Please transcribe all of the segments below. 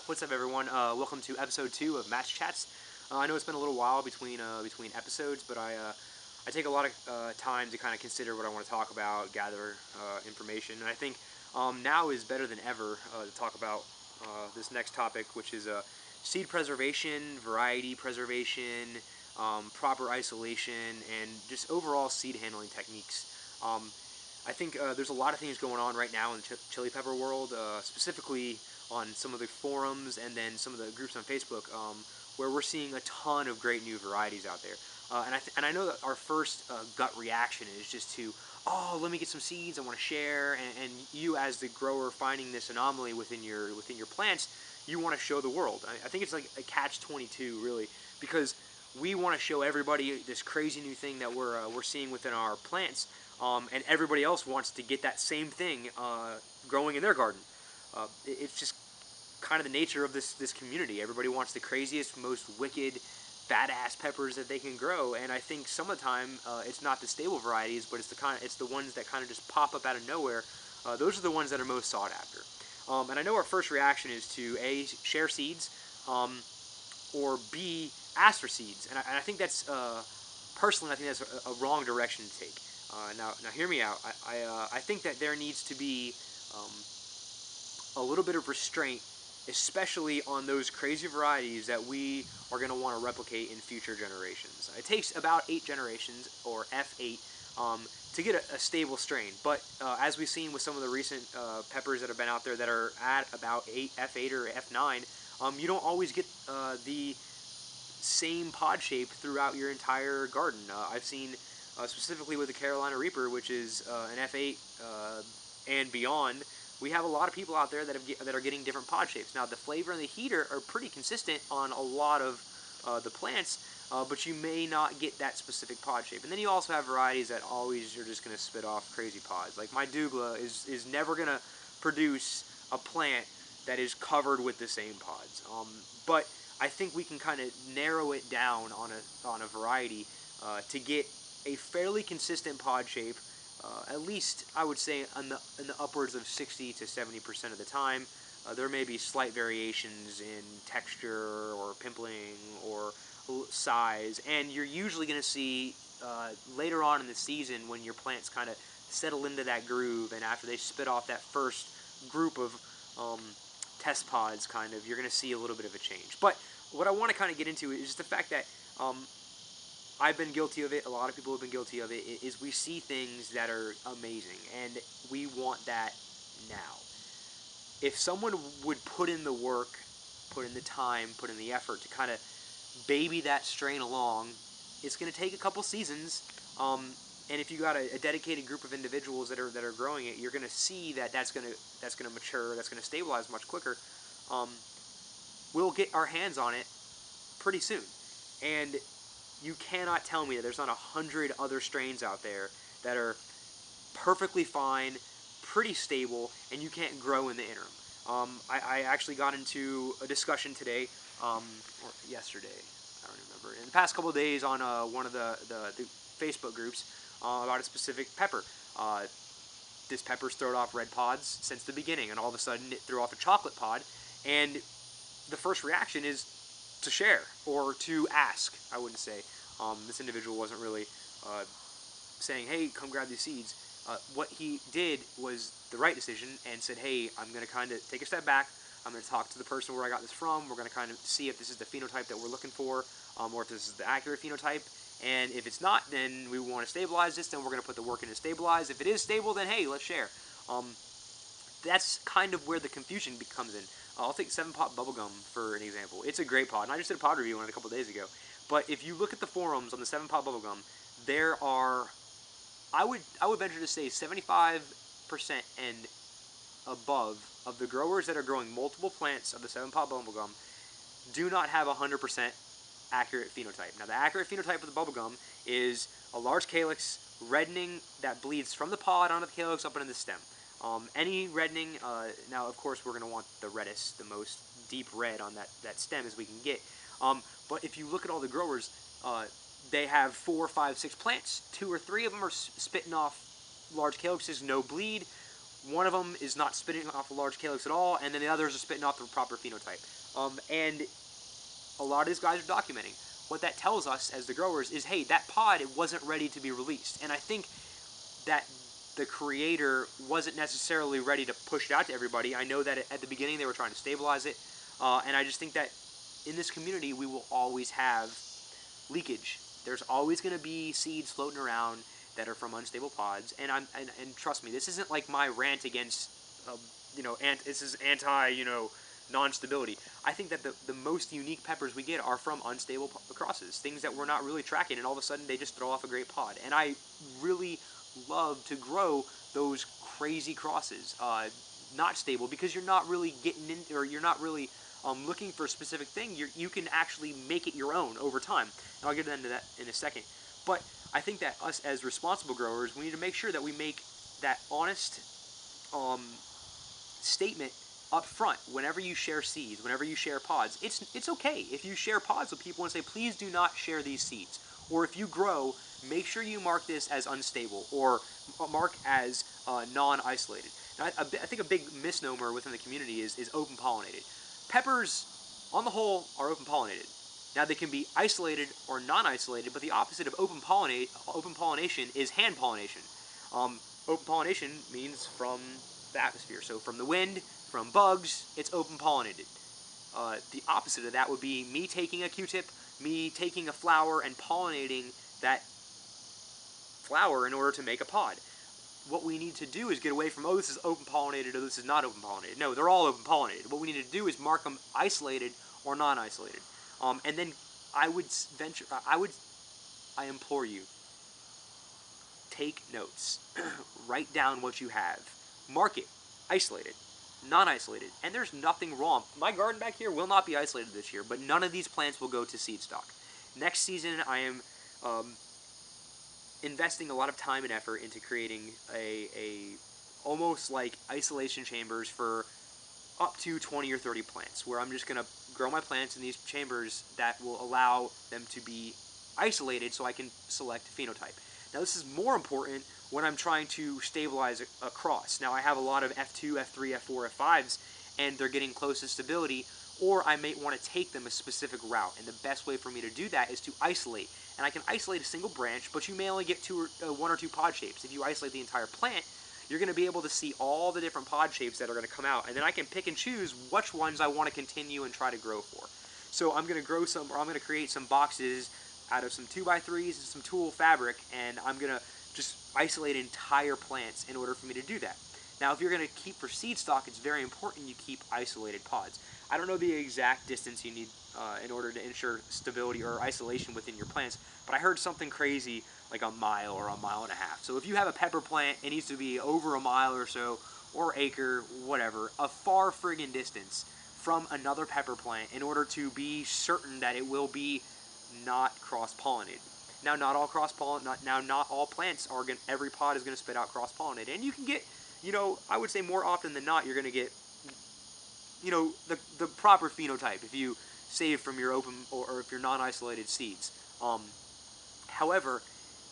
What's up, everyone? Welcome to episode 2 of Match Chats. I know it's been a little while between episodes, but I take a lot of time to kind of consider what I want to talk about, gather information, and I think now is better than ever to talk about this next topic, which is seed preservation, variety preservation, proper isolation, and just overall seed handling techniques. I think there's a lot of things going on right now in the chili pepper world, specifically on some of the forums and then some of the groups on Facebook, where we're seeing a ton of great new varieties out there. And I know that our first gut reaction is just to, oh, let me get some seeds, I want to share, and you as the grower finding this anomaly within your plants, you want to show the world. I think it's like a catch-22, really, because we want to show everybody this crazy new thing that we're seeing within our plants, and everybody else wants to get that same thing growing in their garden. It's just kind of the nature of this community. Everybody wants the craziest, most wicked, badass peppers that they can grow, and I think some of the time it's not the stable varieties, but it's the ones that kind of just pop up out of nowhere. Those are the ones that are most sought after. And I know our first reaction is to A, share seeds, or B, ask for seeds, and I think that's personally, I think that's a wrong direction to take. Now hear me out. I think that there needs to be a little bit of restraint, especially on those crazy varieties that we are going to want to replicate in future generations. It takes about 8 generations, or F8, to get a stable strain. But as we've seen with some of the recent peppers that have been out there that are at about F8 or F9, you don't always get the same pod shape throughout your entire garden. I've seen specifically with the Carolina Reaper, which is an F8 and beyond, we have a lot of people out there that are getting different pod shapes. Now, the flavor and the heat are pretty consistent on a lot of the plants, but you may not get that specific pod shape. And then you also have varieties that always are just going to spit off crazy pods. Like my Douglas is never going to produce a plant that is covered with the same pods. But I think we can kind of narrow it down on a variety to get a fairly consistent pod shape. At least I would say in the upwards of 60 to 70% of the time. There may be slight variations in texture or pimpling or size, and you're usually going to see later on in the season when your plants kind of settle into that groove, and after they spit off that first group of test pods, kind of, you're going to see a little bit of a change. But what I want to kind of get into is just the fact that I've been guilty of it, a lot of people have been guilty of it, is we see things that are amazing, and we want that now. If someone would put in the work, put in the time, put in the effort to kind of baby that strain along, it's going to take a couple seasons, and if you got a dedicated group of individuals that are growing it, you're going to see that that's going to mature, that's going to stabilize much quicker. We'll get our hands on it pretty soon, and you cannot tell me that there's not 100 other strains out there that are perfectly fine, pretty stable, and you can't grow in the interim. I actually got into a discussion today, or yesterday, I don't remember, in the past couple of days on one of the Facebook groups about a specific pepper. This pepper's thrown off red pods since the beginning, and all of a sudden it threw off a chocolate pod, and the first reaction is to share, or to ask, I wouldn't say. This individual wasn't really saying, hey, come grab these seeds. What he did was the right decision and said, hey, I'm going to kind of take a step back. I'm going to talk to the person where I got this from. We're going to kind of see if this is the phenotype that we're looking for, or if this is the accurate phenotype. And if it's not, then we want to stabilize this. Then we're going to put the work in to stabilize. If it is stable, then hey, let's share. That's kind of where the confusion comes in. I'll take 7-Pot Bubblegum for an example. It's a great pod, and I just did a pod review on it a couple days ago. But if you look at the forums on the 7-Pot Bubblegum, there are, I would venture to say 75% and above of the growers that are growing multiple plants of the 7-Pot Bubblegum do not have 100% accurate phenotype. Now, the accurate phenotype of the bubblegum is a large calyx, reddening that bleeds from the pod onto the calyx up into the stem. Any reddening, now of course we're going to want the reddest, the most deep red on that stem as we can get. But if you look at all the growers, they have 4, 5, 6 plants. 2 or 3 of them are spitting off large calyxes, no bleed. one of them is not spitting off a large calyx at all, and then the others are spitting off the proper phenotype. And a lot of these guys are documenting. What that tells us as the growers is, hey, that pod, it wasn't ready to be released. And I think that the creator wasn't necessarily ready to push it out to everybody. I know that at the beginning they were trying to stabilize it, and I just think that in this community we will always have leakage. There's always going to be seeds floating around that are from unstable pods, and and trust me, this isn't like my rant against, this is anti, non-stability. I think that the most unique peppers we get are from unstable crosses, things that we're not really tracking, and all of a sudden they just throw off a great pod. And I really love to grow those crazy crosses, not stable, because you're not really getting in, or you're not really looking for a specific thing. You can actually make it your own over time, and I'll get into that in a second. But I think that us as responsible growers, we need to make sure that we make that honest statement up front whenever you share seeds, whenever you share pods. It's okay if you share pods with people and say, please do not share these seeds. Or if you grow, make sure you mark this as unstable, or mark as non-isolated. Now, I think a big misnomer within the community is open pollinated. Peppers, on the whole, are open pollinated. Now, they can be isolated or non-isolated, but the opposite of open pollination is hand pollination. Open pollination means from the atmosphere, so from the wind, from bugs, it's open pollinated. The opposite of that would be me taking a Q-tip, me taking a flower and pollinating that flower in order to make a pod. What we need to do is get away from, oh, this is open pollinated, or this is not open pollinated. No, they're all open pollinated. What we need to do is mark them isolated or non-isolated. And then I implore you, take notes. Write down what you have. Mark it. Isolated. Non-isolated. And there's nothing wrong. My garden back here will not be isolated this year, but none of these plants will go to seed stock. Next season, I am investing a lot of time and effort into creating a almost like isolation chambers for up to 20 or 30 plants, where I'm just going to grow my plants in these chambers that will allow them to be isolated so I can select phenotype. Now, this is more important when I'm trying to stabilize a cross. Now, I have a lot of F2, F3, F4, F5s, and they're getting close to stability, or I may want to take them a specific route. And the best way for me to do that is to isolate. And I can isolate a single branch, but you may only get one or two pod shapes. If you isolate the entire plant, you're going to be able to see all the different pod shapes that are going to come out, and then I can pick and choose which ones I want to continue and try to grow for. So I'm going to create some boxes out of some 2x3s and some tulle fabric, and I'm going to just isolate entire plants in order for me to do that. Now, if you're going to keep for seed stock, it's very important you keep isolated pods. I don't know the exact distance you need in order to ensure stability or isolation within your plants, but I heard something crazy like a mile or a mile and a half. So if you have a pepper plant, it needs to be over a mile or so, or acre, whatever, a far friggin' distance from another pepper plant in order to be certain that it will be not cross-pollinated. Now, not all not all plants are going. Every pod is going to spit out cross-pollinated, and you can get, I would say more often than not, you're going to get, the proper phenotype if you save from your open or if you're non-isolated seeds. However,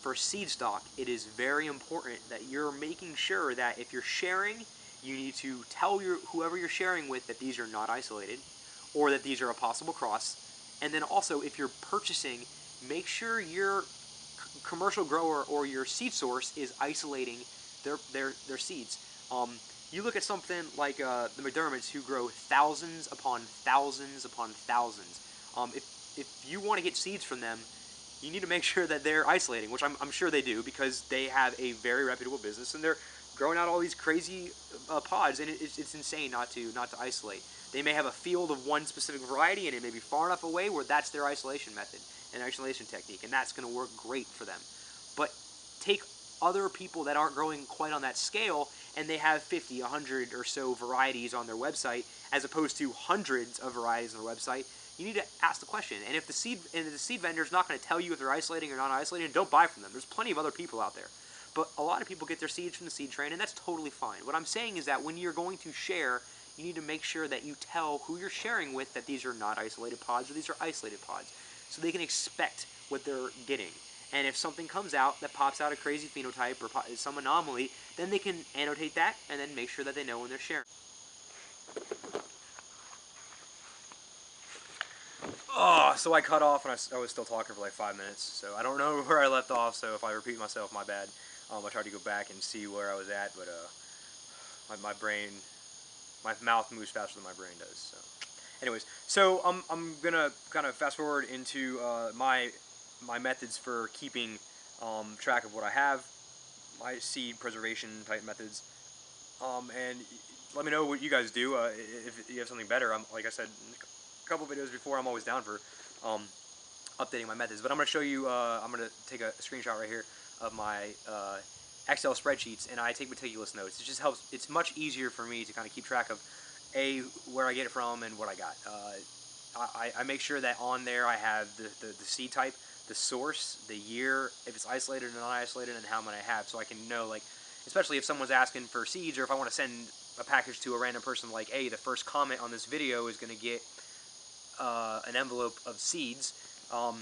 for seed stock, it is very important that you're making sure that if you're sharing, you need to tell whoever you're sharing with that these are not isolated, or that these are a possible cross. And then also, if you're purchasing, make sure your commercial grower or your seed source is isolating their seeds. You look at something like the McDermotts, who grow thousands upon thousands upon thousands. If you want to get seeds from them, you need to make sure that they're isolating, which I'm sure they do, because they have a very reputable business and they're growing out all these crazy pods, and it's insane not to isolate. They may have a field of one specific variety, and it may be far enough away where that's their isolation method and isolation technique, and that's going to work great for them. But take other people that aren't growing quite on that scale, and they have 50, 100 or so varieties on their website, as opposed to hundreds of varieties on their website. You need to ask the question. And if the seed vendor is not going to tell you if they're isolating or not isolating, don't buy from them. There's plenty of other people out there. But a lot of people get their seeds from the seed train, and that's totally fine. What I'm saying is that when you're going to share, you need to make sure that you tell who you're sharing with that these are not isolated pods or these are isolated pods, so they can expect what they're getting. And if something comes out that pops out a crazy phenotype or some anomaly, then they can annotate that and then make sure that they know when they're sharing. Oh, so I cut off and I was still talking for like 5 minutes. So I don't know where I left off. So if I repeat myself, my bad. I tried to go back and see where I was at, but my brain, my mouth moves faster than my brain does. So, anyways, so I'm gonna kind of fast forward into my methods for keeping track of what I have, my seed preservation type methods, and let me know what you guys do. If you have something better, like I said a couple videos before, I'm always down for updating my methods. But I'm going to show you. I'm going to take a screenshot right here of my Excel spreadsheets, and I take meticulous notes. It just helps. It's much easier for me to kind of keep track of where I get it from and what I got. I make sure that on there I have the seed type, the source, the year, if it's isolated or not isolated, and how many I have, so I can know, like, especially if someone's asking for seeds, or if I want to send a package to a random person, like, hey, the first comment on this video is going to get an envelope of seeds. I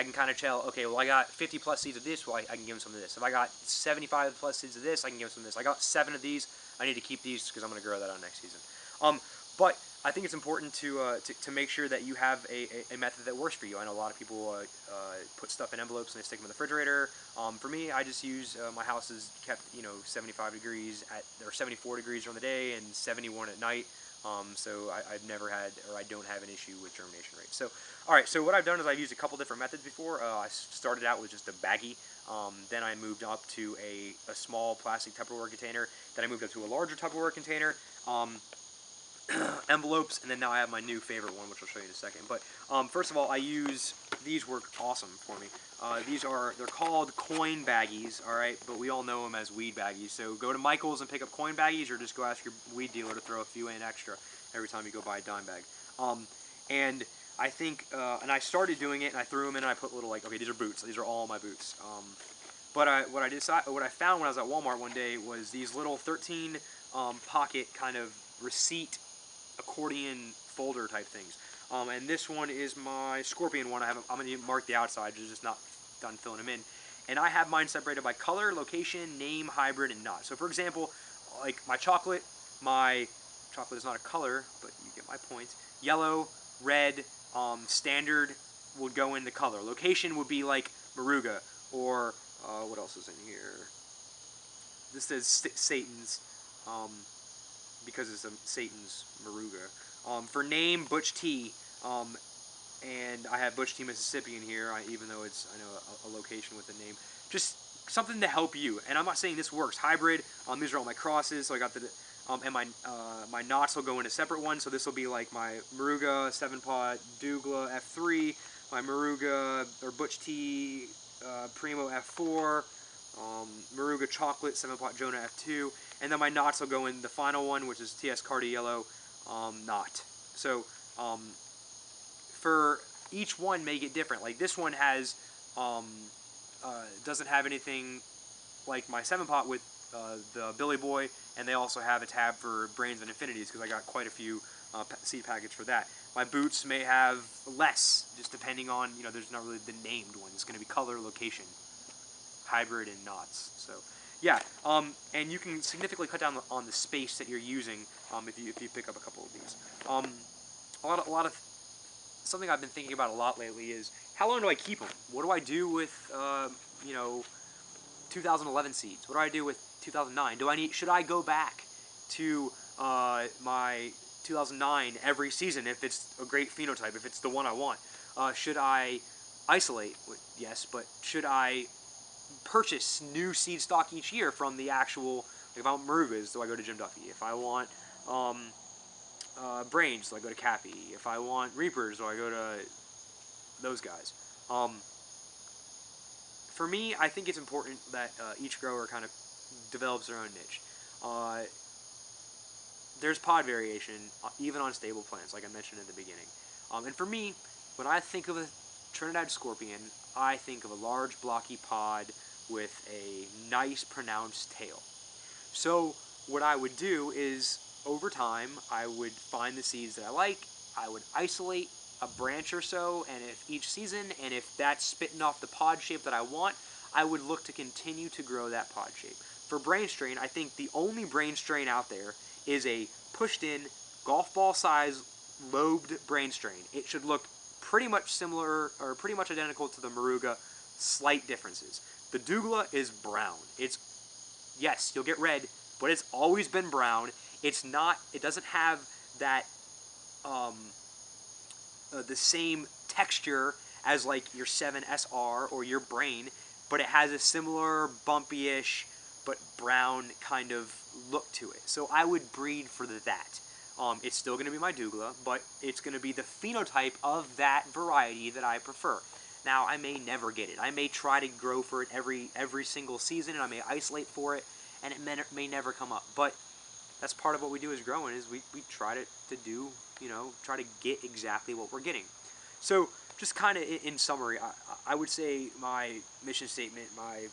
can kind of tell, okay, well, I got 50 plus seeds of this, well, I can give them some of this. If I got 75 plus seeds of this, I can give them some of this. I got 7 of these, I need to keep these because I'm going to grow that on next season. But I think it's important to make sure that you have a method that works for you. I know a lot of people put stuff in envelopes and they stick them in the refrigerator. For me, I just use, my house is kept, 75 degrees or 74 degrees during the day and 71 at night. So I've never had, or I don't have an issue with germination rate. So, alright, so what I've done is I've used a couple different methods before. I started out with just a baggie. Then I moved up to a small plastic Tupperware container. Then I moved up to a larger Tupperware container. Envelopes, and then now I have my new favorite one, which I'll show you in a second. But first of all, these work awesome for me. They're called coin baggies, alright, but we all know them as weed baggies. So go to Michael's and pick up coin baggies, or just go ask your weed dealer to throw a few in extra every time you go buy a dime bag. And I think, and I started doing it, and I threw them in, and I put little, like, okay, these are boots. These are all my boots. But what I found when I was at Walmart one day was these little 13 pocket kind of receipt accordion folder type things. And this one is my Scorpion one. I'm going to mark the outside, just not done filling them in. And I have mine separated by color, location, name, hybrid, and not. So for example, like my chocolate is not a color, but you get my point. Yellow, red, standard would go in the color. Location would be like Moruga, or what else is in here? This says Satan's, because it's Satan's Moruga. For name, Butch T, and I have Butch T, Mississippi in here, even though it's, I know, a location with a name. Just something to help you. And I'm not saying this works. Hybrid, these are all my crosses, so I got the, and my knots will go into separate ones, so this will be like my Moruga 7-pot Douglas F3, my Moruga, or Butch T, Primo F4, Moruga Chocolate 7-pot Jonah F2, and then my knots will go in the final one, which is TS Cardi Yellow knot. So for each one may get different. Like this one has doesn't have anything like my 7-pot with the Billy Boy, and they also have a tab for Brains and Infinities because I got quite a few seed package for that. My boots may have less, just depending on, there's not really the named one. It's going to be color, location, hybrid, and knots. So yeah, and you can significantly cut down on the space that you're using if you pick up a couple of these. A lot of something I've been thinking about a lot lately is how long do I keep them? What do I do with 2011 seeds? What do I do with 2009? Should I go back to my 2009 every season if it's a great phenotype, if it's the one I want? Should I isolate? Yes, but should I purchase new seed stock each year from the actual, like if I want Morugas, do I go to Jim Duffy? If I want Brains, do I go to Cappy? If I want Reapers, do I go to those guys? For me, I think it's important that each grower kind of develops their own niche. There's pod variation, even on stable plants, like I mentioned in the beginning. And for me, when I think of a Trinidad Scorpion, I think of a large blocky pod with a nice pronounced tail. So what I would do is, over time, I would find the seeds that I like, I would isolate a branch or so, and if each season, and if that's spitting off the pod shape that I want, I would look to continue to grow that pod shape. For brain strain, I think the only brain strain out there is a pushed in, golf ball size, lobed brain strain. It should look pretty much similar, or pretty much identical to the Moruga, slight differences. The Douglas is brown. It's, yes, you'll get red, but it's always been brown. It's not, it doesn't have that, the same texture as like your 7SR or your Brain, but it has a similar bumpy-ish but brown kind of look to it. So I would breed for that. It's still going to be my Douglas, but it's going to be the phenotype of that variety that I prefer. Now, I may never get it. I may try to grow for it every single season, and I may isolate for it, and it may never come up. But that's part of what we do as growing, is we try to do, try to get exactly what we're getting. So just kind of in summary, I would say my mission statement, my,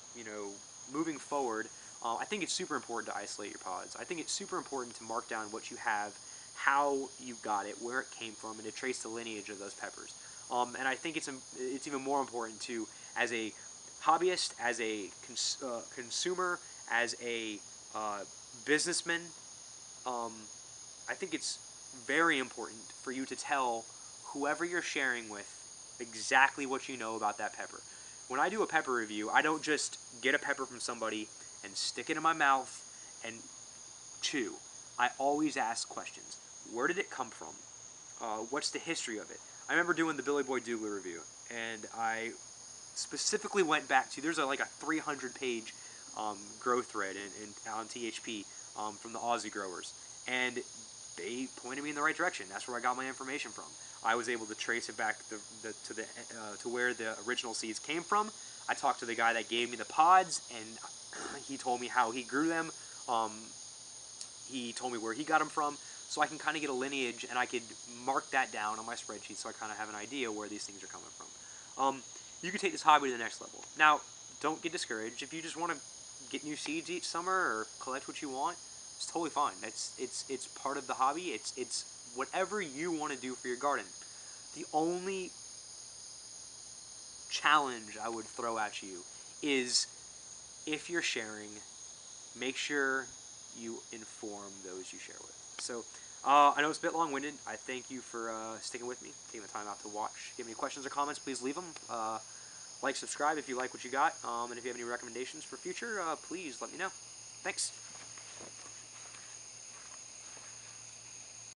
moving forward, I think it's super important to isolate your pods. I think it's super important to mark down what you have, how you got it, where it came from, and to trace the lineage of those peppers. And I think it's even more important to, as a hobbyist, as a consumer, as a businessman, I think it's very important for you to tell whoever you're sharing with exactly what you know about that pepper. When I do a pepper review, I don't just get a pepper from somebody and stick it in my mouth and chew. I always ask questions. Where did it come from? What's the history of it? I remember doing the Billy Boy Douglas review, and I specifically went back to, there's like a 300-page grow thread on THP from the Aussie growers, and they pointed me in the right direction. That's where I got my information from. I was able to trace it back to where the original seeds came from. I talked to the guy that gave me the pods, and he told me how he grew them. He told me where he got them from, so I can kind of get a lineage, and I could mark that down on my spreadsheet so I kind of have an idea where these things are coming from. You can take this hobby to the next level. Now, don't get discouraged. If you just want to get new seeds each summer or collect what you want, it's totally fine. It's part of the hobby. It's whatever you want to do for your garden. The only challenge I would throw at you is, if you're sharing, make sure you inform those you share with. So, I know it's a bit long-winded. I thank you for sticking with me, taking the time out to watch. If you have any questions or comments, please leave them. Like, subscribe if you like what you got, and if you have any recommendations for future, please let me know. Thanks.